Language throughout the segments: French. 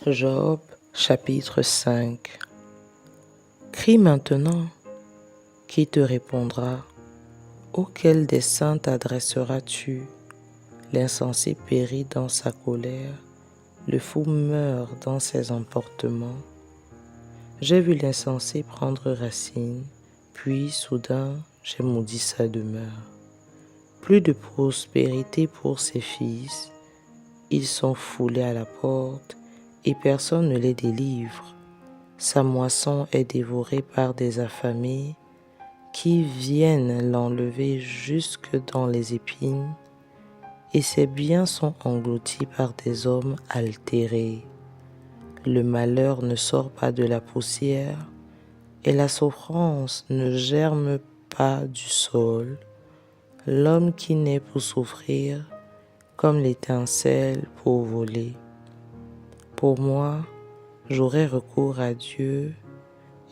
Job chapitre 5. Crie maintenant, qui te répondra? Auquel des saints t'adresseras-tu? L'insensé périt dans sa colère, le fou meurt dans ses emportements. J'ai vu l'insensé prendre racine, puis soudain j'ai maudit sa demeure. Plus de prospérité pour ses fils, ils sont foulés à la porte et personne ne les délivre. Sa moisson est dévorée par des affamés qui viennent l'enlever jusque dans les épines, et ses biens sont engloutis par des hommes altérés. Le malheur ne sort pas de la poussière, et la souffrance ne germe pas du sol. L'homme qui naît pour souffrir, comme l'étincelle pour voler. Pour moi, j'aurai recours à Dieu,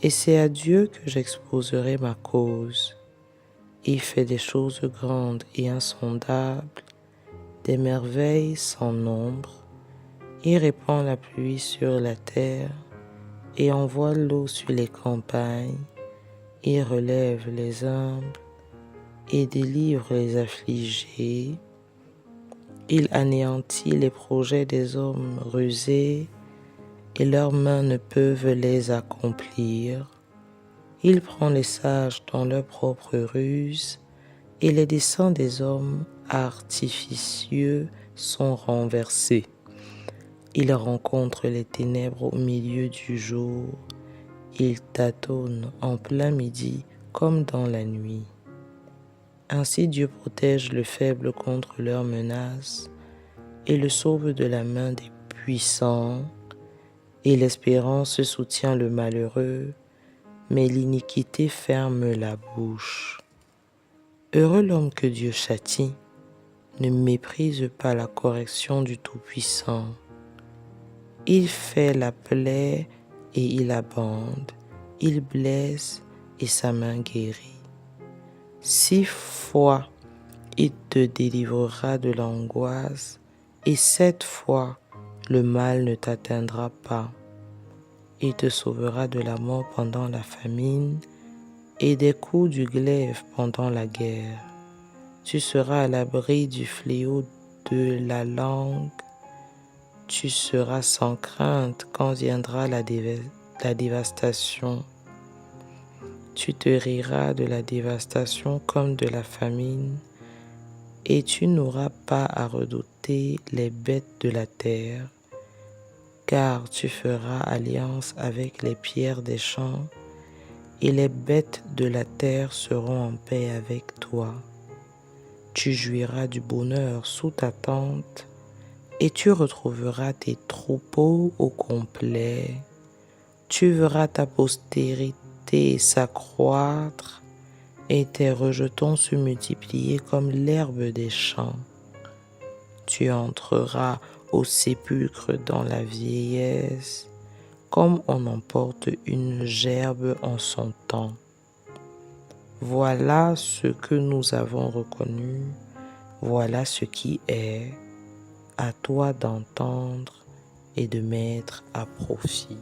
et c'est à Dieu que j'exposerai ma cause. Il fait des choses grandes et insondables, des merveilles sans nombre. Il répand la pluie sur la terre et envoie l'eau sur les campagnes. Il relève les humbles et délivre les affligés. Il anéantit les projets des hommes rusés et leurs mains ne peuvent les accomplir. Il prend les sages dans leurs propres ruses et les desseins des hommes artificieux sont renversés. Il rencontre les ténèbres au milieu du jour. Il tâtonne en plein midi comme dans la nuit. Ainsi Dieu protège le faible contre leurs menaces et le sauve de la main des puissants. Et l'espérance soutient le malheureux, mais l'iniquité ferme la bouche. Heureux l'homme que Dieu châtie, ne méprise pas la correction du Tout-Puissant. Il fait la plaie et il abande, il blesse et sa main guérit. 6 fois il te délivrera de l'angoisse et 7 fois le mal ne t'atteindra pas. Il te sauvera de la mort pendant la famine et des coups du glaive pendant la guerre. Tu seras à l'abri du fléau de la langue. Tu seras sans crainte quand viendra la dévastation. Tu te riras de la dévastation comme de la famine, et tu n'auras pas à redouter les bêtes de la terre, car tu feras alliance avec les pierres des champs, et les bêtes de la terre seront en paix avec toi. Tu jouiras du bonheur sous ta tente, et tu retrouveras tes troupeaux au complet. Tu verras ta postérité s'accroître, et tes rejetons se multiplier comme l'herbe des champs. Tu entreras au sépulcre dans la vieillesse, comme on emporte une gerbe en son temps. Voilà ce que nous avons reconnu, voilà ce qui est, à toi d'entendre et de mettre à profit.